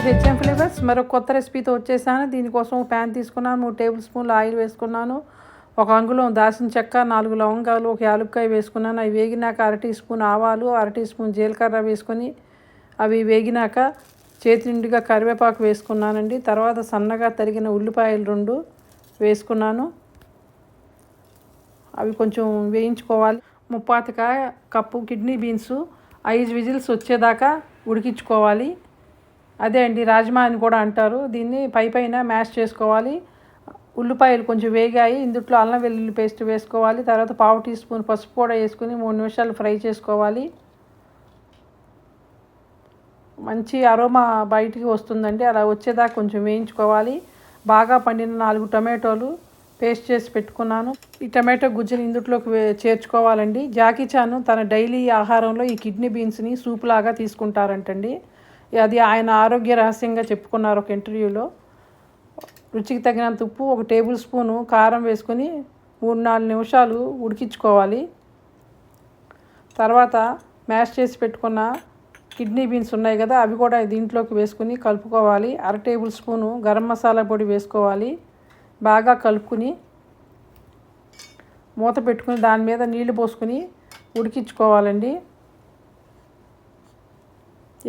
HM flavours మరో కొత్త రెసిపీతో వచ్చేసాను. దీనికోసం ప్యాన్ తీసుకున్నాను, 3 టేబుల్ స్పూన్లు ఆయిల్ వేసుకున్నాను, 1 అంగుళం దాల్చిన చెక్క, 4 లవంగాలు, 1 యాలుక్కాయ వేసుకున్నాను. అవి వేగినాక 1 టీ స్పూన్ ఆవాలు, 1 టీ స్పూన్ జీలకర్ర వేసుకొని అవి వేగినాక చేతి నిండుగా కరివేపాకు వేసుకున్నానండి. తర్వాత సన్నగా తరిగిన ఉల్లిపాయలు 2 వేసుకున్నాను. అవి కొంచెం వేయించుకోవాలి. 35 కప్పు కిడ్నీ బీన్స్ 5 విజిల్స్ వచ్చేదాకా ఉడికించుకోవాలి. అదే అండి రాజ్మా అని కూడా అంటారు. దీన్ని పైన మ్యాష్ చేసుకోవాలి. ఉల్లిపాయలు కొంచెం వేగాయి. ఇందులో అల్లం వెల్లుల్లి పేస్ట్ వేసుకోవాలి. తర్వాత 1/2 టీ స్పూన్ పసుపు కూడా వేసుకుని 3 నిమిషాలు ఫ్రై చేసుకోవాలి. మంచి అరోమా బయటికి వస్తుందండి. అలా వచ్చేదాకా కొంచెం వేయించుకోవాలి. బాగా పండిన 4 టమాటోలు పేస్ట్ చేసి పెట్టుకున్నాను. ఈ టమాటో గుజ్జుని ఇందులోకి చేర్చుకోవాలండి. జాకీ చాన్ తన డైలీ ఆహారంలో ఈ కిడ్నీ బీన్స్ని సూప్ లాగా తీసుకుంటారంటండి. అది ఆయన ఆరోగ్య రహస్యంగా చెప్పుకున్నారు ఒక ఇంటర్వ్యూలో. రుచికి తగినంత ఉప్పు, 1 టేబుల్ స్పూను కారం వేసుకొని 3-4 నిమిషాలు ఉడికించుకోవాలి. తర్వాత మ్యాష్ చేసి పెట్టుకున్న కిడ్నీ బీన్స్ ఉన్నాయి కదా, అవి కూడా దీంట్లోకి వేసుకుని కలుపుకోవాలి. 1/2 టేబుల్ స్పూను గరం మసాలా పొడి వేసుకోవాలి. బాగా కలుపుకుని మూత పెట్టుకుని దాని మీద నీళ్లు పోసుకుని ఉడికించుకోవాలండి.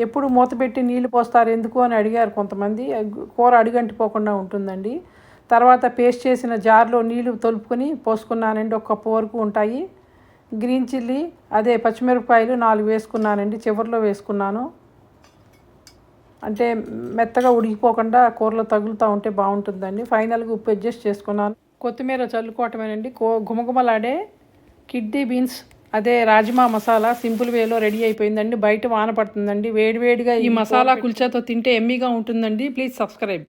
ఎప్పుడు మూత పెట్టి నీళ్ళు పోస్తారు ఎందుకు అని అడిగారు కొంతమంది. కూర అడుగంటిపోకుండా ఉంటుందండి. తర్వాత పేస్ట్ చేసిన జార్లో నీళ్లు తొలుపుకొని పోసుకున్నానండి. 1 కప్పు వరకు ఉంటాయి. గ్రీన్ చిల్లీ అదే పచ్చిమిరపకాయలు 4 వేసుకున్నానండి. చివరిలో వేసుకున్నాను. అంటే మెత్తగా ఉడికిపోకుండా కూరలో తగులుతూ ఉంటే బాగుంటుందండి. ఫైనల్గా ఉప్పు అడ్జస్ట్ చేసుకున్నాను. కొత్తిమీర చల్లుకోవటమేనండి. గుమగుమలాడే కిడ్నీ బీన్స్ అదే రాజ్మా మసాలా సింపుల్ వేలో రెడీ అయిపోయిందండి. బయట వాన పడుతుందండి. వేడివేడిగా ఈ మసాలా కుల్చాతో తింటే ఎమ్మీగా ఉంటుందండి. Please subscribe.